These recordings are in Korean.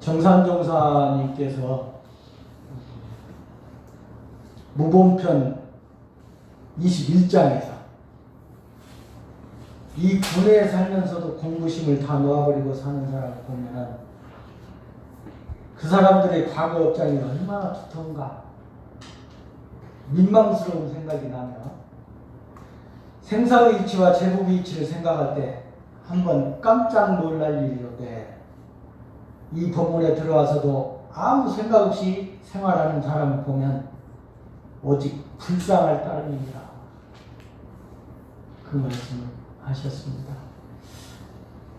정산종사님께서 무본편 21장에서 이 군에 살면서도 공부심을 다 놓아버리고 사는 사람을 보면은 그 사람들의 과거 업장이 얼마나 두터운가 민망스러운 생각이 나며 생사의 이치와 제국의 이치를 생각할 때 한번 깜짝 놀랄 일이로되 이 법문에 들어와서도 아무 생각 없이 생활하는 사람을 보면 오직 불쌍할 따름입니다. 그 말씀을 하셨습니다.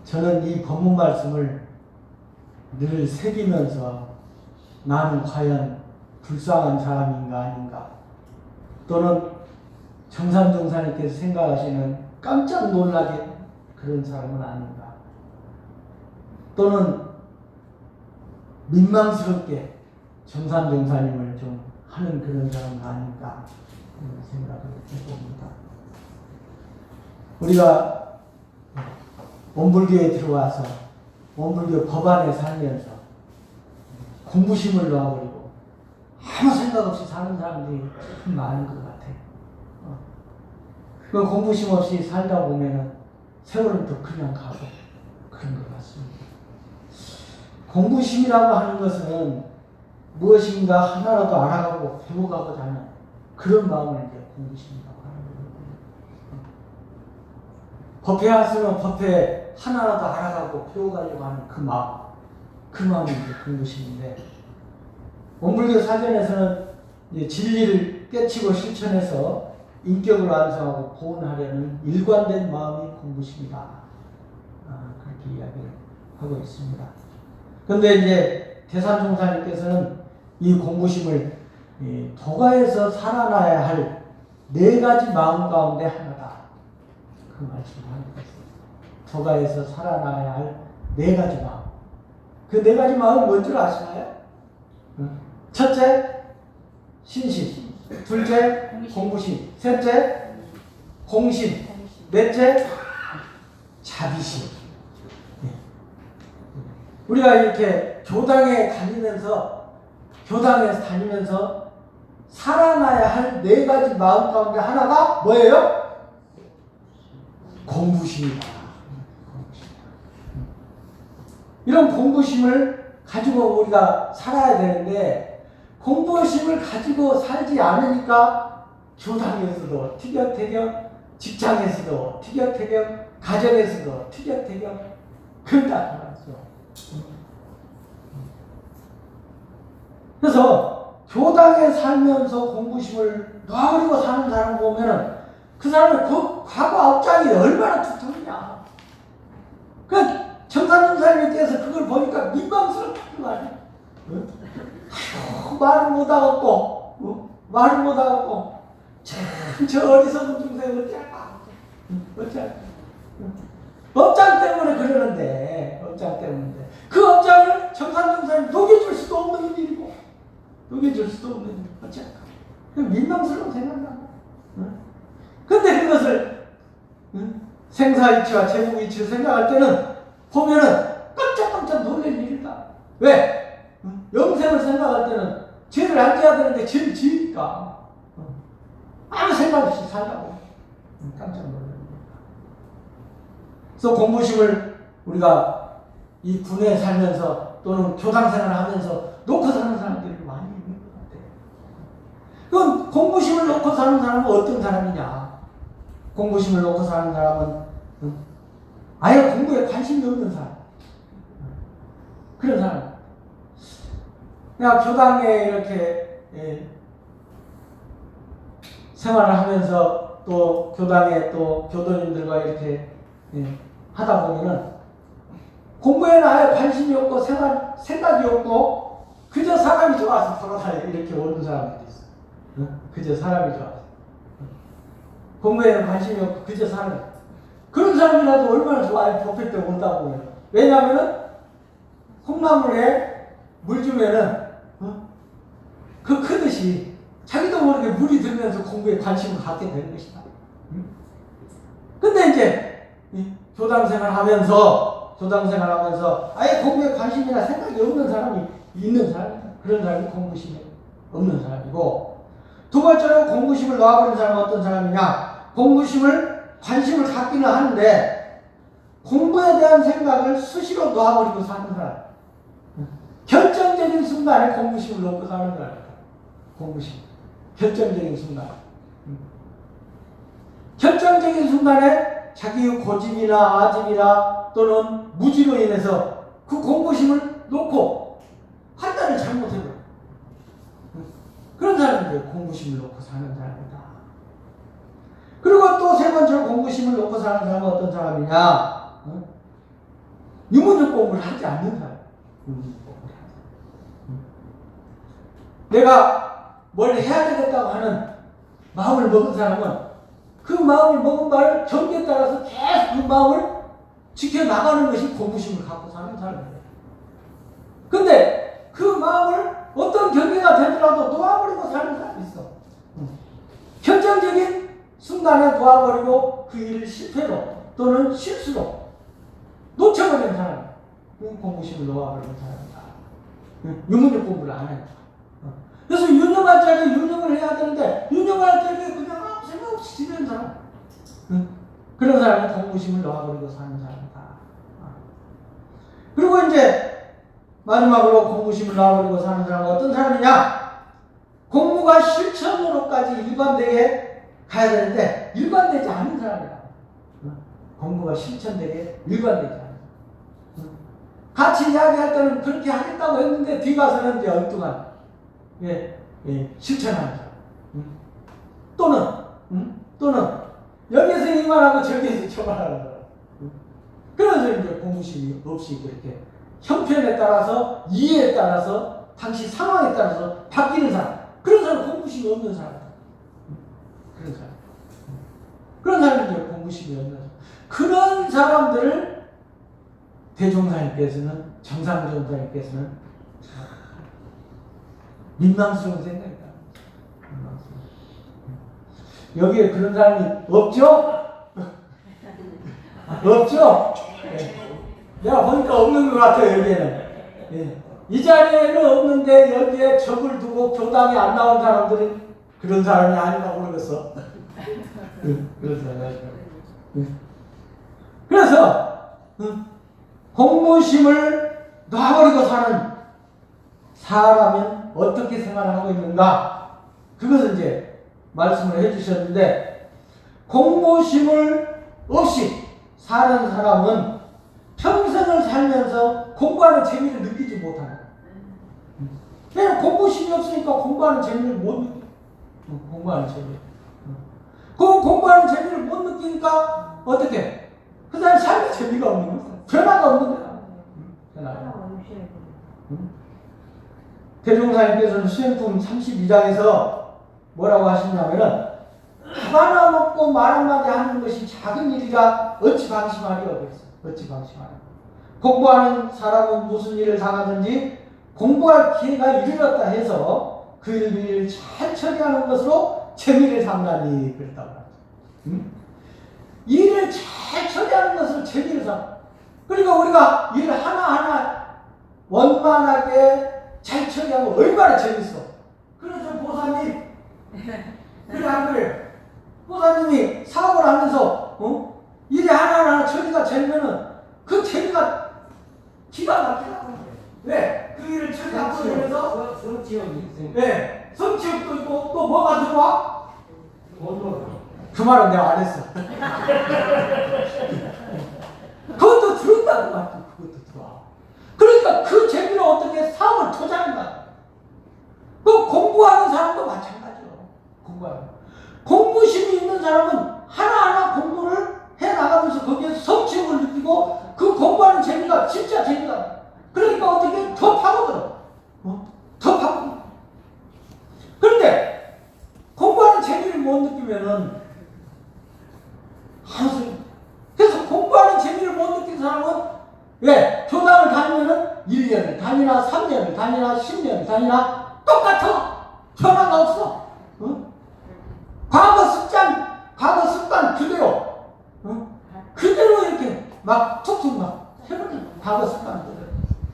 저는 이 법문 말씀을 늘 새기면서 나는 과연 불쌍한 사람인가 아닌가 또는 정산종사님께서 생각하시는 깜짝 놀라게 그런 사람은 아닌가 또는 민망스럽게 정산종사님을 좀 하는 그런 사람은 아닌가 생각을 해봅니다. 우리가 원불교에 들어와서 원불교 법안에 살면서 공부심을 놓아버리고 아무 생각 없이 사는 사람들이 참 많은 것 같아요. 그 공부심 없이 살다 보면은 세월은 또 그냥 가고 그런 것 같습니다. 공부심이라고 하는 것은 무엇인가 하나라도 알아가고 배워가고자 하는 그런 마음을 이제 공부심이라고 하는 거예요. 법회 하시면 법회 하나라도 알아가고 배워가려고 하는 그 마음이 이제 공부심인데 원불교 사전에서는 이제 진리를 깨치고 실천해서 인격을 완성하고 보온하려는 일관된 마음이 공부심이다. 그렇게 이야기를 하고 있습니다. 그런데 이제 대산종사님께서는 이 공부심을 도가에서 살아나야 할 4가지 마음 가운데 하나다. 그 말씀을 하는 것입니다. 도가에서 살아나야 할 4가지 마음. 그 4가지 마음은 뭔지 아시나요? 첫째, 신심. 둘째, 공부심. 셋째, 공심. 넷째, 자비심. 우리가 이렇게 교당에서 다니면서 살아나야 할 4가지 마음 가운데 하나가 뭐예요? 공부심이다. 이런 공부심을 가지고 우리가 살아야 되는데 공부심을 가지고 살지 않으니까 교당에서도 티격태격, 직장에서도 티격태격, 가정에서도 티격태격 그런다 말이죠. 그래서 교당에 살면서 공부심을 놔버리고 사는 사람 보면은 그 사람의 그 과거 업장이 얼마나 두텁냐. 그 정산종사님께서 그걸 보니까 민망스럽다는 말이야. 말을 못하겠고 참 저 어리석은 중생 어찌할까. 업장 때문에 그러는데 그 업장을 정산종사님 녹여줄 수도 없는 일이고 어찌할까. 민망스러운 생각나. 근데 그것을 생사이치와 제국이치를 생각할 때는 보면은 깜짝깜짝 놀랄 일이다. 왜? 영생을 생각할 때는 죄를 안 지어야 되는데 죄를 지으니까 아무 생각 없이 살다고 깜짝 놀랍니다. 그래서 공부심을 우리가 이 군에 살면서 또는 교당 생활을 하면서 놓고 사는 사람들이 많이 있는 것 같아요. 그럼 공부심을 놓고 사는 사람은 어떤 사람이냐? 공부심을 놓고 사는 사람은 아예 공부에 관심이 없는 사람. 그런 사람. 그냥 교당에 이렇게 생활을 하면서 또 교당에 또 교도님들과 이렇게 하다 보면은 공부에는 아예 관심이 없고 생각이 없고 그저 사람이 좋아서 돌아다니고 이렇게 오는 사람들이 있어. 응? 그저 사람이 좋아서. 공부에는 관심이 없고 그저 사람이. 그런 사람이라도 얼마나 좋아요. 법회 때 온다고. 왜냐하면 콩나물에 물 주면은 그 크듯이 자기도 모르게 물이 들면서 공부에 관심을 갖게 되는 것이다. 근데 이제 교당 생활하면서 아예 공부에 관심이나 생각이 없는 사람이 있는 사람이다. 그런 사람이 공부심이 없는 사람이고, 두 번째로 공부심을 놓아버린 사람은 어떤 사람이냐? 공부심을 관심을 갖기는 하는데 공부에 대한 생각을 수시로 놓아버리고 사는 사람. 결정적인 순간에 공부심을 놓고 사는 사람이다. 공부심. 결정적인 순간. 결정적인 순간에 자기의 고집이나 아집이나 또는 무지로 인해서 그 공부심을 놓고 판단을 잘못해버려. 그런 사람들이 공부심을 놓고 사는 사람이다. 그리고 또 세 번째로 공부심을 놓고 사는 사람은 어떤 사람이냐? 유문적 공부를 하지 않는 사람. 내가 뭘 해야 되겠다고 하는 마음을 먹은 사람은 그 마음을 먹은 바를 경계에 따라서 계속 그 마음을 지켜나가는 것이 공부심을 갖고 사는 사람이에요. 근데 그 마음을 어떤 경계가 되더라도 놓아버리고 사는 사람이 있어. 결정적인 순간에 놓아버리고 그 일을 실패로 또는 실수로 놓쳐버리는 사람. 공부심을 놓아버리는 사람이다. 유문적 공부를 안 해요. 그래서 유능할 자리에 유능을 해야 되는데 유능할 자리에 그냥 아무 생각 없이 지내는 사람. 그런 사람이 공부심을 놓아버리고 사는 사람이다. 그리고 이제 마지막으로 공부심을 놓아버리고 사는 사람은 어떤 사람이냐? 공부가 실천으로까지 일관되게 가야 되는데 일관되지 않은 사람이다. 공부가 실천되게 일관되지 않은 사람. 같이 이야기할 때는 그렇게 하겠다고 했는데 뒤 가서는 이제 엉뚱한 실천하는 사람. 또는 여기에서 이만하고 저기에서 저만하는 사람. 그래서 이제 공부심이 없이 그렇게 형편에 따라서 이해에 따라서 당시 상황에 따라서 바뀌는 사람. 그런 사람 공부심이 없는 사람. 그런 사람이 공부심이 없는 사람. 그런 사람들을 대종사님께서는 정상종사님께서는 민망스러운 생각이다. 여기에 그런 사람이 없죠? 없죠? 내가 보니까 없는 것 같아요, 여기에는. 이 자리에는 없는데 여기에 적을 두고 교당에 안 나온 사람들은 그런 사람이 아니라고 그러겠어. 그런 사람이. 그래서 공부심을 놔버리고 사는 사람은 어떻게 생활하고 있는가? 그것을 이제 말씀을 해주셨는데, 공부심을 없이 사는 사람은 평생을 살면서 공부하는 재미를 느끼지 못하는. 그냥 공부심이 없으니까 공부하는 재미를 못 느껴. 공부하는 재미. 그 공부하는 재미를 못 느끼니까 어떻게? 그 사람 삶의 재미가 없는 거야. 변화가 없는 거야. 변화가. 대종사님께서는 수행품 32장에서 뭐라고 하시냐면은 하나 먹고 말 한마디 하는 것이 작은 일이라 어찌 방심하리요 그랬어요. 어찌 방심하리요. 공부하는 사람은 무슨 일을 당하든지 공부할 기회가 이르렀다 해서 그 일을 잘 처리하는 것으로 재미를 삼다니 그랬다고 하죠. 일을 잘 처리하는 것으로 재미를 삼. 그러니까 우리가 일을 하나하나 원만하게 잘 처리하고 얼마나 재밌어. 그래서 보사님, 그래 안 그래요? 보사님이 사업을 하면서 일이 하나하나 처리가 되면은 그 재미가 기가 막히다고 해요. 왜? 그 일을 처리하고 그러면서 성취욕이 있어요. 네, 성취욕도 있고 또 뭐가 들어와? 그 말은 내가 안 했어. 그것도 들었다고 말이야. 그것도 들어와. 그러니까 그 재미로 어떻게 사업을 투자한다. 그 공부하는 사람도 마찬가지요. 공부심이 있는 사람은 하나하나 공부를 해 나가면서 거기에 성취욕을 느끼고 그 공부하는 재미가 진짜 재미다. 그러니까 어떻게 더 파고들어. 더 파고들어. 그런데 공부하는 재미를 못 느끼면은 그래서 공부하는 재미를 못 느낀 사람은 왜? 교당을 다니면은 1년을 다니나 3년을 다니나 10년을 다니나 똑같아. 변화가 없어. 과거 습관 그대로. 그대로 이렇게 막 툭툭 막 해버리는 과거 습관 그대로.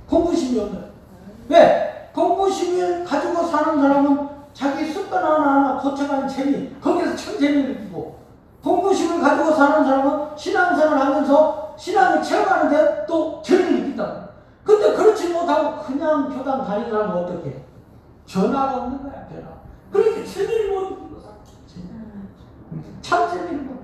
공부심이 없는. 왜? 공부심을 가지고 사는 사람은 자기 습관 하나하나 고쳐가는 재미, 거기서 참 재미를 느끼고, 공부심을 가지고 사는 사람은 신앙생활 하면서 신앙을 체험하는데 또 재미를 느낀다. 근데 그렇지 못하고 그냥 교당 다니는 사람은 어떻게? 변화가 없는 거야, 변화. 그렇게 재미를 못 느끼고 살아. 참 재미를 못.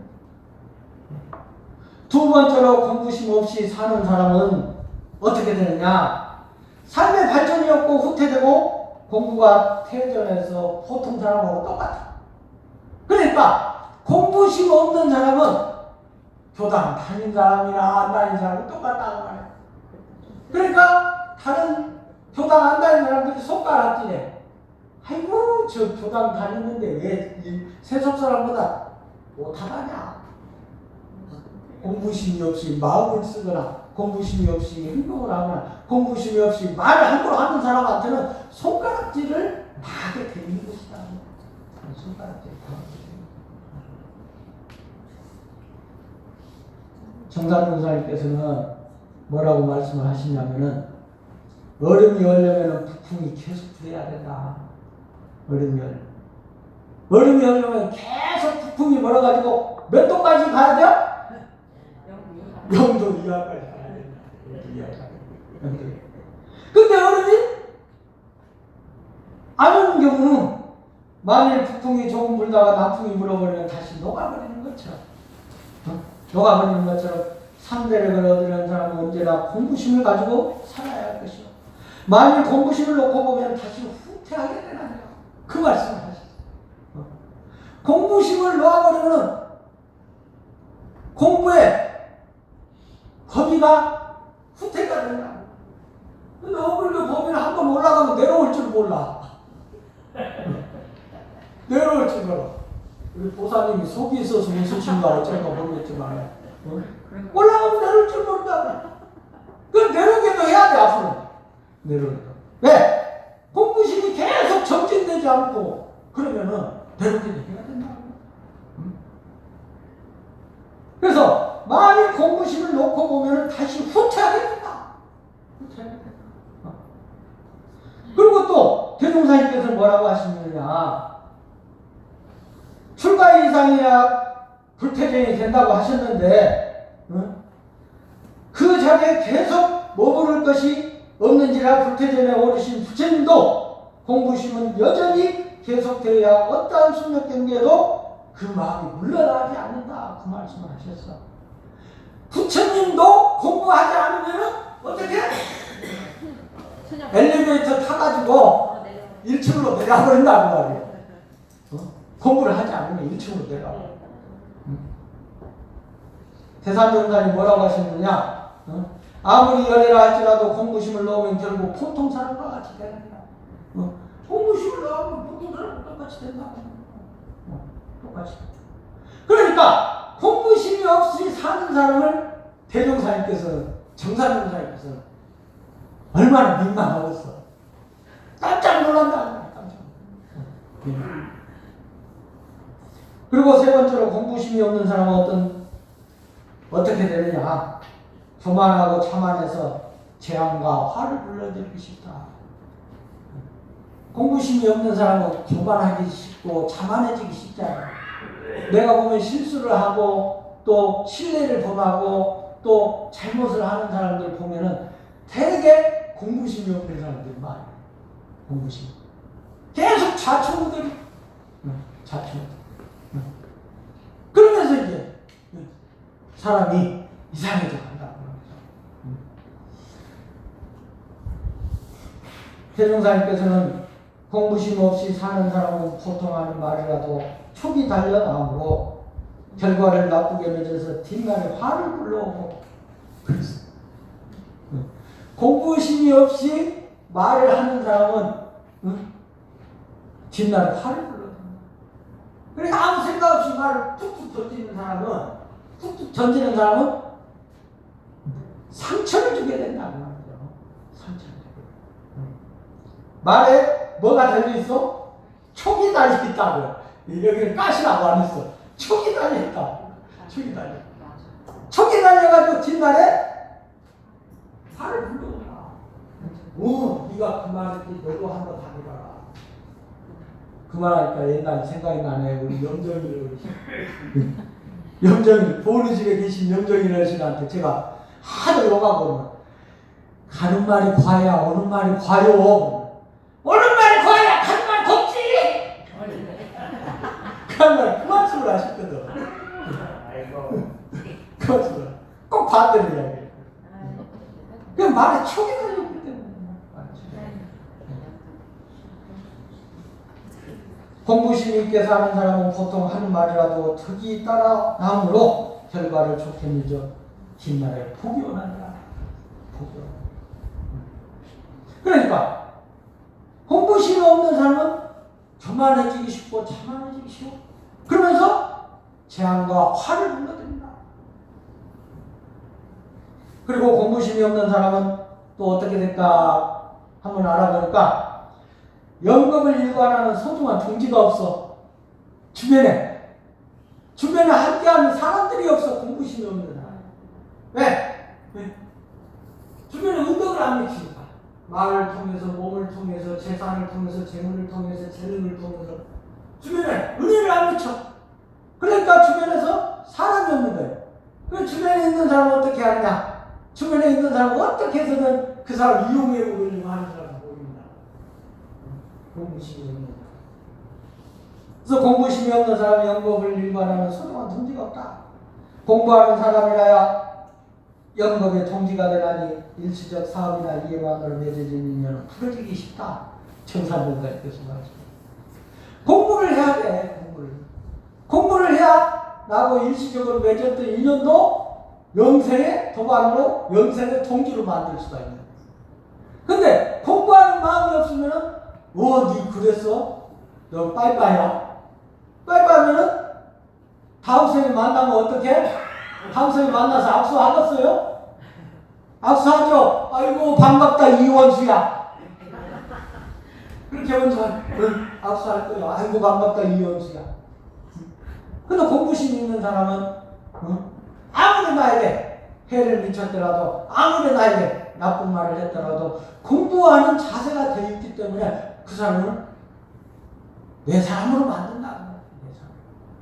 두 번째로 공부심 없이 사는 사람은 어떻게 되느냐? 삶의 발전이 없고 후퇴되고 공부가 퇴전해서 보통 사람하고 똑같아. 그러니까 공부심 없는 사람은 교당 다닌 사람이나 안 다닌 사람은 똑같다는 말이야. 그러니까 다른 교당 안 다닌 사람들이 손가락질해. 아이고 저 교당 다녔는데 왜 이 세속 사람보다 못하다냐. 공부심이 없이 마음을 쓰거나 공부심이 없이 행동을 하거나 공부심이 없이 말을 함부로 하는 사람한테는 손가락질을 하게 되는 것이다. 손가락질 정산 목사님께서는 뭐라고 말씀을 하시냐면은 얼음이 열려면 북풍이 계속 불어야 된다. 얼음이 열려면 계속 북풍이 불어가지고 몇 도까지 가야 돼요? 0도 이하까지 가야 된다. 0도 이하까지. 근데 얼음이 안 오는 경우는 만일 북풍이 조금 불다가 남풍이 불어버리면 다시 녹아버리는 것처럼. 녹아버리는 것처럼 상대력을 얻으려는 사람은 언제나 공부심을 가지고 살아야 할 것이요. 만일 공부심을 놓고 보면 다시 후퇴하게 되나요? 그 말씀을 하셨어요. 공부심을 놓아버리면 공부에 범위가 후퇴가 된다. 근데 어물도 범위를 한번 올라가면 내려올 줄 몰라. 내려올 줄 몰라. 우리 보사님이 속이 있어서 웃으신가 어쩔까 모르겠지만 올라가면 내려올 줄 모른다. 그럼 내려오기도 해야 돼 앞으로. 내려오기도. 왜? 공부심이 계속 정진되지 않고 그러면은 내려오기도 해야 된다. 그래서 만일 공부심을 놓고 보면 다시 후퇴하게 된다. 후퇴하게 된다. 그리고 또 대종사님께서 뭐라고 하시느냐? 출가 이상이야 불퇴전이 된다고 하셨는데 그 자리에 계속 머무를 것이 없는지라 불퇴전에 오르신 부처님도 공부심은 여전히 계속되어야 어떠한 숙력 경계에도 그 마음이 물러나지 않는다. 그 말씀을 하셨어. 부처님도 공부하지 않으면 어떻게? 엘리베이터 타가지고 1층으로 내려버린다고 말이에요. 공부를 하지 않으면 1층으로 내려가. 대산정단이 뭐라고 하셨느냐? 아무리 열애라 할지라도 공부심을 넣으면 결국 보통 사람과 같이 된다. 공부심을 넣으면 보통 사람과 똑같이 된다. 똑같이. 그러니까 공부심이 없이 사는 사람을 대종사님께서는 정사정사님께서는 얼마나 민망하겠어. 깜짝 놀란다. 깜짝. 그리고 세 번째로 공부심이 없는 사람은 어떻게 되느냐? 교만하고 자만해서 재앙과 화를 불러들이기 쉽다. 공부심이 없는 사람은 교만하기 쉽고 자만해지기 쉽잖아. 내가 보면 실수를 하고 또 신뢰를 범하고 또 잘못을 하는 사람들 보면은 되게 공부심이 없는 사람들이 많아요. 공부심. 계속 자초들이 자초. 그러면서 이제 사람이 이상해져 간다. 대종사님께서는 공부심 없이 사는 사람은 보통 하는 말이라도 촉이 달려나오고 결과를 나쁘게 맺어서 뒷날에 화를 불러오고 그랬어요. 공부심이 없이 말을 하는 사람은 뒷날에 화를 불러댄다. 그러니까 아무 생각 없이 말을 툭툭 던지는 사람은 상처를 주게 된다는 말이죠. 상처를 주게. 말에 뭐가 달려있어? 촉이 달려있다고요. 여기는 가시라고 안 했어. 촉이 달려있다. 촉이 달려. 촉이 달려가지고 뒷날에 화를 불러오라. 네가 그 말했지. 너도 한번 해봐라. 그 말하니까 옛날 생각이 나네. 우리 염정이를 염정이 보는 집에 계신 염정이 어르신한테 제가 하도 욕하고 가는 말이 과야 오는 말이 과요. 오는 말이 과야 가는 말이 곱지. 그런 말 그만 쓰고 하셨거든. 그만 쓰고 꼭 반대로 이야기해요. 그 말에 촉이 걸렸기 때문에. 공부심이 있게 사는 사람은 보통 하는 말이라도 특이 따라 나므로 결과를 좋게 늦어 뒷날에 복이 오나니라. 복이 오나니라. 그러니까 공부심이 없는 사람은 교만해지기 쉽고 자만해지기 쉬워. 그러면서 재앙과 화를 불러듭니다. 그리고 공부심이 없는 사람은 또 어떻게 될까 한번 알아보니까 영겁을 일관하는 소중한 동지가 없어. 주변에 함께하는 사람들이 없어. 공부심이 없는 사람. 왜? 주변에 운동을 안 미치니까. 말을 통해서, 몸을 통해서, 재산을 통해서, 재물을 통해서, 재능을 통해서 주변에 은혜를 안 미쳐. 그러니까 주변에서 사람이 없는 거예요. 그 주변에 있는 사람은 어떻게 하느냐? 주변에 있는 사람은 어떻게 해서든 그 사람 이용해 보려고 하는 사람 보입니다. 공부심이 없는 사람. 그래서 공부심이 없는 사람이 영겁을 일관하는 소중한 동지가 없다. 공부하는 사람이라야 영겁의 동지가 되나니 일시적 사업이나 이해만으로 맺어진 인연은 풀어지기 쉽다. 청산본가께서 말씀하십니다. 공부를 해야 돼. 공부를 해야 나하고 일시적으로 맺었던 인연도 영생의 도반으로 영생의 동지로 만들 수가 있는 거예요. 근데 공부하는 마음이 없으면은 니 그랬어? 너 빠이빠이야. 빠이빠이면은 다음 생에 만나면 어떡해? 다음 생에 만나서 악수하겠어요? 악수하죠? 아이고 반갑다 이원수야. 그렇게 먼저 악수할 거예요. 아이고 반갑다 이원수야. 근데 공부심 있는 사람은 아무리 나에게 해를 미쳤더라도 아무리 나에게 나쁜 말을 했더라도 공부하는 자세가 되어 있기 때문에 그 사람은 내 사람으로 만든다.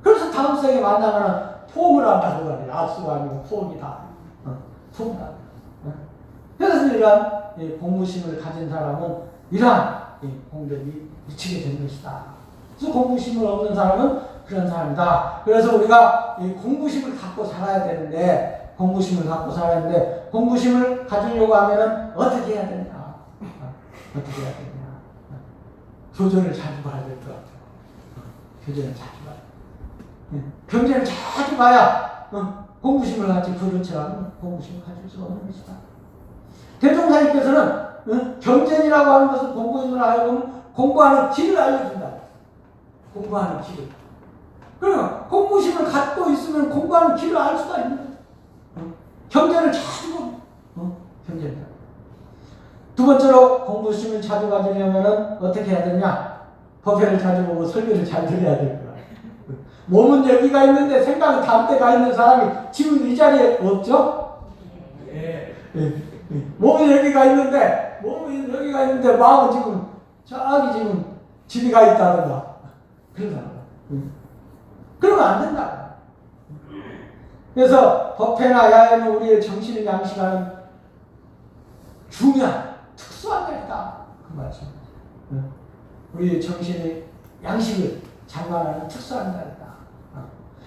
그래서 다음 생에 만나면 포옹을 한다고 말이에요. 악수가 아니고 포옹이다. 포옹이다. 그래서 이러한 공부심을 가진 사람은 이러한 공덕이 미치게 되는 것이다. 그래서 공부심을 없는 사람은 그런 사람이다. 그래서 우리가 공부심을 갖고 살아야 되는데, 공부심을 가지려고 하면은 어떻게 해야 되냐? 어떻게 해야 되냐? 교전을 자주 봐야 될 것 같아요. 교전을 자주 봐야. 경전을 자주 봐야 공부심을 가지. 그렇지 않으면 공부심을 가질 수가 없는 것이다. 대종사님께서는 경전이라고 하는 것은 공부인을 하여금 공부하는 길을 알려준다. 공부하는 길을. 그러면 공부심을 갖고 있으면 공부하는 길을 알 수가 있는 거예요. 경전을 자주 보면 경전을. 두 번째로 공부심을 자주 가지려면 어떻게 해야 되냐? 법회를 자주 보고 설교를 잘 들어야 될 거야. 몸은 여기가 있는데 생각은 다른 데가 있는 사람이 지금 이 자리에 없죠? 네. 몸은 여기가 있는데 마음은 지금 저기 지금 집이 가 있다든가 그런 사람. 그러면 안 된다. 그래서 법회나 야외는 우리의 정신을 양식하는 중요한 특수한 날이다. 그 말씀. 우리의 정신의 양식을 장관하는 특수한 날이다.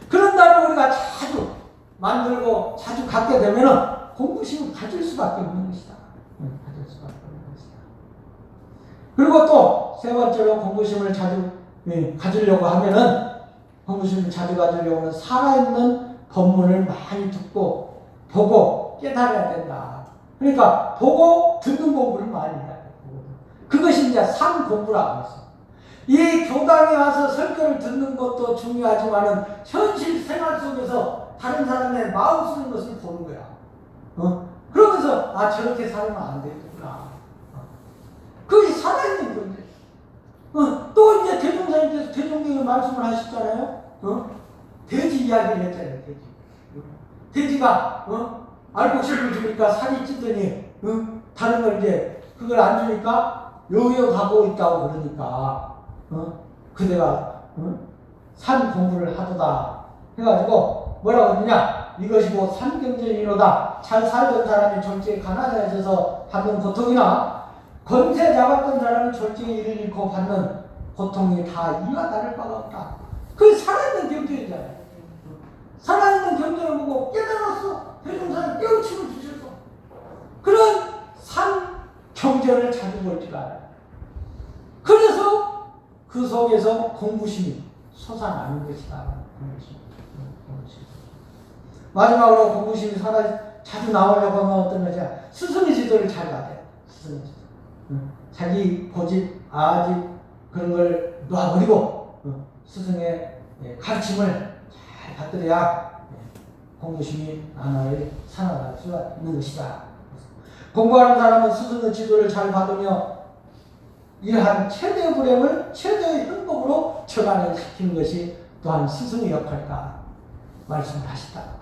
그런 날을 우리가 자주 만들고 자주 갖게 되면은 공부심을 가질 수밖에 없는 것이다. 가질 수밖에 없는 것이다. 그리고 또 세 번째로 공부심을 자주 가지려고 하면은 살아있는 법문을 많이 듣고 보고 깨달아야 된다. 그러니까 보고 듣는 공부를 많이 해야 돼. 그것이 이제 산 공부라고 했어. 이 교당에 와서 설교를 듣는 것도 중요하지만은 현실 생활 속에서 다른 사람의 마음 쓰는 것을 보는 거야. 그러면서 아 저렇게 살면 안 되겠구나. 그것이 살아있는 건데. 또 이제 대종사님께서 대종경에 말씀을 하셨잖아요. 돼지 이야기를 했잖아요. 돼지. 돼지가 알곡식을 주니까 살이 찌더니 다른 걸 이제 그걸 안 주니까 여기어 가고 있다고 그러니까 그대가 산 공부를 하도다 해가지고 뭐라고 했느냐, 이것이 곧 산경전이로다. 잘 살던 사람이 졸지에 가난해져서 받는 고통이나 권세 잡았던 사람이 졸지에 이를 잃고 받는 고통이 다 이와 다를 바가 없다. 그게 살아있는 경전이잖아요. 살아있는 경전을 보고 깨달았어. 대종사님 깨우침을 주셨어. 그런 산 경전을 자주 볼 줄 알아요. 그래서 그 속에서 공부심이 솟아나는 것이다. 마지막으로 공부심이 자주 나오려고 하면 어떤 것이야? 스승의 지도를 잘 받아야 돼. 스승의 지도. 자기 고집, 아집 그런 걸 놔버리고 스승의 가르침을 잘 받들어야 공부심이 나날이 살아날 수가 있는 것이다. 공부하는 사람은 스승의 지도를 잘 받으며 이러한 최대의 불행을 최대의 행복으로 전환시키는 것이 또한 스승의 역할이다 말씀을 하셨다.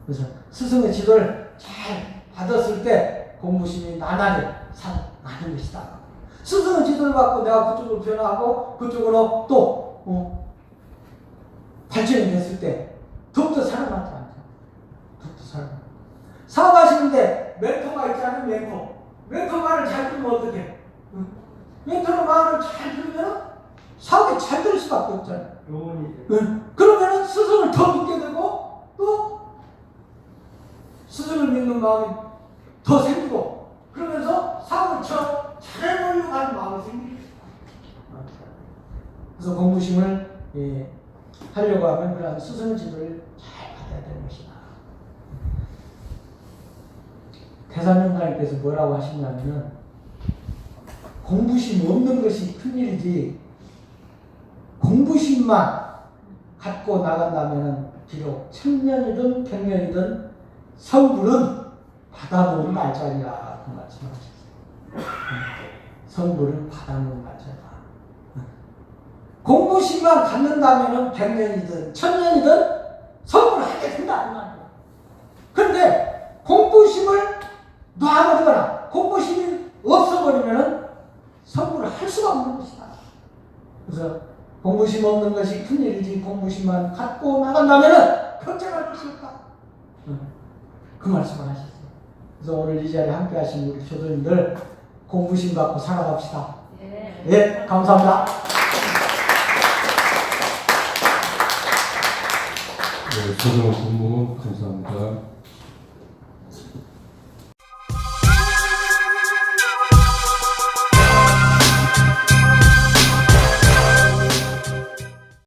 그래서 스승의 지도를 잘 받았을 때 공부심이 나날이 살아나는 것이다. 스승의 지도를 받고 내가 그쪽으로 변화하고 그쪽으로 또 발전이 됐을 때 더욱더 살아나지 않죠. 더욱더 살아나. 사업하시는데 멘토가 있잖아요. 멘토 말을 잘 들으면 어떡해? 멘토의 말을 잘 들으면 사업이 잘 될 수밖에 없잖아요. 그러면 스승을 더 믿게 되고 또 스승을 믿는 마음이 더 생기고 그러면서 사업을 잘해보려고 하는 마음이 생깁니다. 그래서 공부심을 하려고 하면 그런 스승의 지도를 잘 받아야 되는 것이다. 대사님께서 뭐라고 하시냐면은 공부심 없는 것이 큰일이지 공부심만 갖고 나간다면 비록 천년이든 백년이든 성불은 받아놓은 말자리라 그 말씀을 하셨어요. 성불은 받아놓은 말자리다. 공부심만 갖는다면 백년이든 천년이든 성불을 하게 된다 이 말이에요. 그런데 공부심을 놔버리거나 공부심이 없어버리면 성불을 할 수가 없는 것이다. 그래서 공부심 없는 것이 큰일이지 공부심만 갖고 나간다면 걱정할 것이 없다. 그 말씀을 하셨어요. 그래서 오늘 이 자리에 함께 하신 우리 교도님들 공부심 갖고 살아갑시다. 예, 감사합니다. 네, 소정 공부 감사합니다.